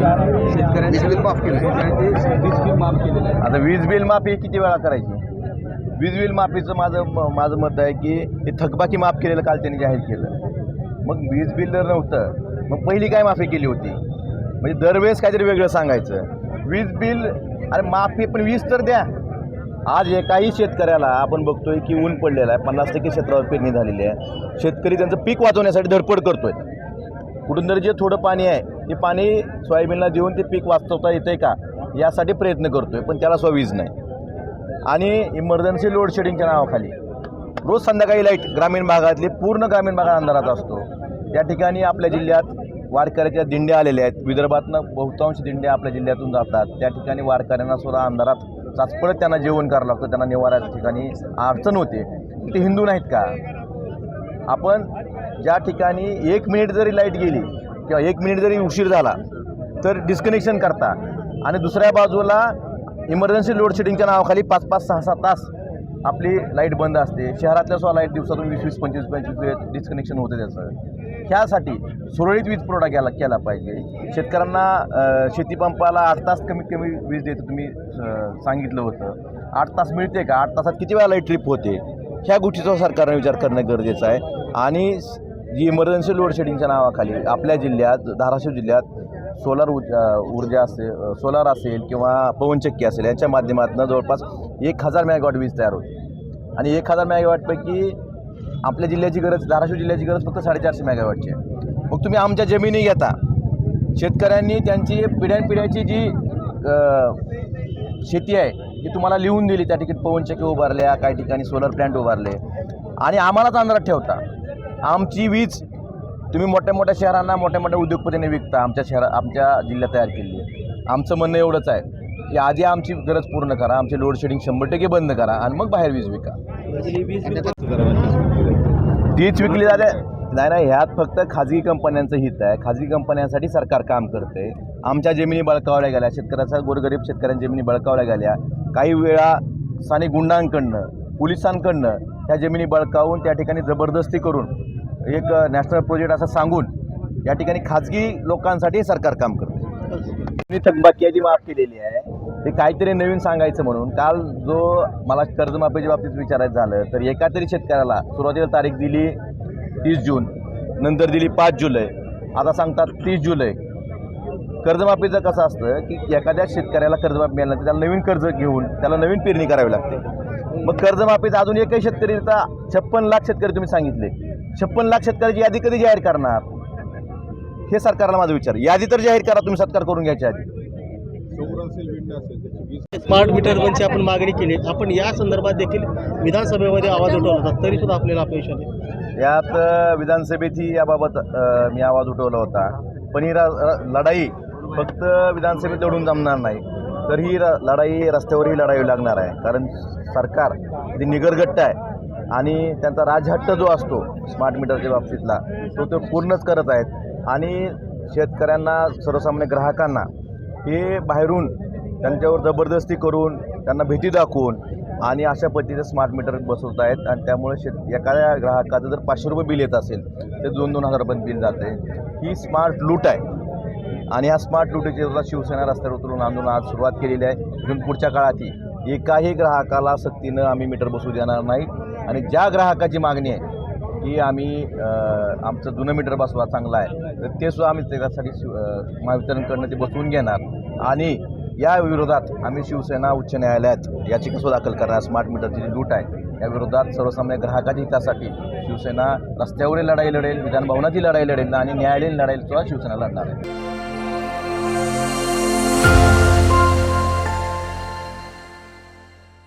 शेतकऱ्यांनी वीज बिल माफ केलं. वीज बिल माफ केलेलं आहे. आता वीज बिल माफी किती वेळा करायची? वीज बिल माफीचं माझं मत आहे की हे थकबाकी माफ केलेलं काल त्यांनी जाहीर केलं. मग वीज बिल जर नव्हतं मग पहिली काय माफी केली होती? म्हणजे दरवेळेस काहीतरी वेगळं सांगायचं. वीज बिल अरे माफी पण वीज तर द्या. आज एकाही शेतकऱ्याला आपण बघतोय की ऊन पडलेलं आहे, 50% क्षेत्रावर पेरणी झालेली आहे. शेतकरी त्यांचं पीक वाचवण्यासाठी धडपड करतोय. कुठून तरी जे थोडं पाणी आहे ते पाणी सोयाबीनला देऊन ते पीक वाचवता येतंय का यासाठी प्रयत्न करतोय, पण त्याला वीज नाही. आणि इमर्जन्सी लोड शेडिंगच्या नावाखाली रोज संध्याकाळी लाईट ग्रामीण भागातली पूर्ण ग्रामीण भागात अंधारात असतो. त्या ठिकाणी आपल्या जिल्ह्यात वारकऱ्याच्या दिंड्या आलेल्या आहेत. विदर्भातनं बहुतांश दिंड्या आपल्या जिल्ह्यातून जातात. त्या ठिकाणी वारकऱ्यांना सुद्धा अंधारात चाचपडत त्यांना जेवण करावं लागतं. त्यांना निवाऱ्याच्या ठिकाणी अडचण होते. ते हिंदू नाहीत का? आपण ज्या ठिकाणी 1 मिनिट जरी लाईट गेली किंवा 1 मिनिट जरी उशीर झाला तर डिस्कनेक्शन करता आणि दुसऱ्या बाजूला इमर्जन्सी लोड शेडिंगच्या नावाखाली 5-5, 6-6 तास आपली लाईट बंद असते. शहरातल्या सुद्धा लाईट दिवसातून 20-20, 25-25 वेळ डिस्कनेक्शन होतं त्याचं. ह्यासाठी सुरळीत वीज पुरवठा केला पाहिजे. शेतकऱ्यांना शेतीपंपाला 8 तास कमीत कमी वीज देतो तुम्ही सांगितलं होतं. 8 तास मिळते का? 8 तासात किती वेळा लाईट ट्रिप होते? ह्या गोष्टीचा सरकारने विचार करणं गरजेचं आहे. आणि जी इमर्जन्सी लोड शेडिंगच्या नावाखाली आपल्या जिल्ह्यात धाराशिव जिल्ह्यात सोलार ऊर्जा असेल किंवा पवनचक्की असेल यांच्या माध्यमातून जवळपास 1000 मेगावॉट वीज तयार होते. आणि 1000 मेगावॉटपैकी आपल्या जिल्ह्याची गरज, धाराशिव जिल्ह्याची गरज फक्त 450 मेगावॉटची आहे. मग तुम्ही आमच्या जमिनी घेता. शेतकऱ्यांनी त्यांची पिढ्यानपिढ्याची जी शेती आहे ती तुम्हाला लिहून दिली. त्या ठिकाणी पवनचक्की उभारल्या, काही ठिकाणी सोलर प्लॅन्ट उभारले आणि आम्हालाच अंधारात ठेवता. आमची वीज तुम्ही मोठ्या मोठ्या शहरांना मोठ्या मोठ्या उद्योगपतींनी विकता. आमच्या जिल्ह्यात तयार केली आहे. आमचं म्हणणं एवढंच आहे की आधी आमची गरज पूर्ण करा, आमचे लोड शेडिंग 100% बंद करा आणि मग बाहेर वीज विका. तीच विकली जाते नाही. ह्यात फक्त खाजगी कंपन्यांचं हित आहे. खाजगी कंपन्यांसाठी सरकार काम करते. आमच्या जमिनी बळकावल्या गेल्या, शेतकऱ्याचा गोरगरीब शेतकऱ्यांच्या जमिनी बळकावल्या गेल्या. काही वेळा स्थानिक गुंडांकडनं, पोलिसांकडनं त्या जमिनी बळकावून त्या ठिकाणी जबरदस्ती करून एक नॅशनल प्रोजेक्ट असं सांगून या ठिकाणी खाजगी लोकांसाठी सरकार काम करते. थकबाकी जी माफ केलेली आहे ते काहीतरी नवीन सांगायचं म्हणून काल जो मला कर्जमाफीच्या बाबतीत विचारायचं झालं तर एका तरी शेतकऱ्याला सुरुवातीला तारीख दिली 30 जून, नंतर दिली 5 जुलै, आता सांगतात 30 जुलै. कर्जमाफीचं कसं असतं की एखाद्या शेतकऱ्याला कर्जमाफी मिळालं तर त्याला नवीन कर्ज घेऊन त्याला नवीन पेरणी करावी लागते. मग कर्जमाफीत अजून एकही शेतकरीचा 56 लाख शेतकरी तुम्ही सांगितले. 56 लाख शेतकऱ्याची यादी कधी जाहीर करणार? हे सरकारला माझा विचार. यादी तर जाहीर करा तुम्ही सत्कार करून घ्यायच्या आधी. स्मार्ट मीटर बनची आपण मागणी केली. आपण या संदर्भात देखील विधानसभेमध्ये आवाज उठवला होता, तरी सुद्धा आपल्याला अपयश आले. यात विधानसभेतही याबाबत मी आवाज उठवला होता. पण ही लढाई फक्त विधानसभेत लढून जमणार नाही, तर ही लढाई रस्त्यावरही लढावी लागणार आहे. कारण सरकार ते निगरगट्ट आहे आणि त्यांचा राजहट्ट जो असतो स्मार्ट मीटरच्या बाबतीतला तो पूर्णच करत आहेत. आणि शेतकऱ्यांना, सर्वसामान्य ग्राहकांना हे बाहेरून त्यांच्यावर जबरदस्ती करून त्यांना भीती दाखवून आणि अशा पद्धतीचं स्मार्ट मीटर बसवत आहेत. आणि त्यामुळे एखाद्या ग्राहकाचं जर 500 रुपये बिल येत असेल तर 2-2 हजार रुपये बिल जाते. ही स्मार्ट लूट आहे. आणि ह्या स्मार्ट लूटीची शिवसेना रस्त्यावर उतरून आंदोलन आज सुरुवात केलेली आहे. इथून पुढच्या काळातही एकाही ग्राहकाला सक्तीनं आम्ही मीटर बसवू देणार नाही. आणि ज्या ग्राहकाची मागणी आहे की आम्ही आमचं जुनं मीटर बसवा चांगलं आहे तर ते सुद्धा आम्ही त्याच्यासाठी महावितरणकडनं ते बसवून घेणार. आणि या विरोधात आम्ही शिवसेना उच्च न्यायालयात याचिका दाखल करणार. स्मार्ट मीटरची जी लूट आहे या विरोधात सर्वसामान्य ग्राहकाच्या हितासाठी शिवसेना रस्त्यावरील लढाई लढेल, विधानभवनाची लढाई लढेल आणि न्यायालयीन लढाई सुद्धा शिवसेना लढणार आहे.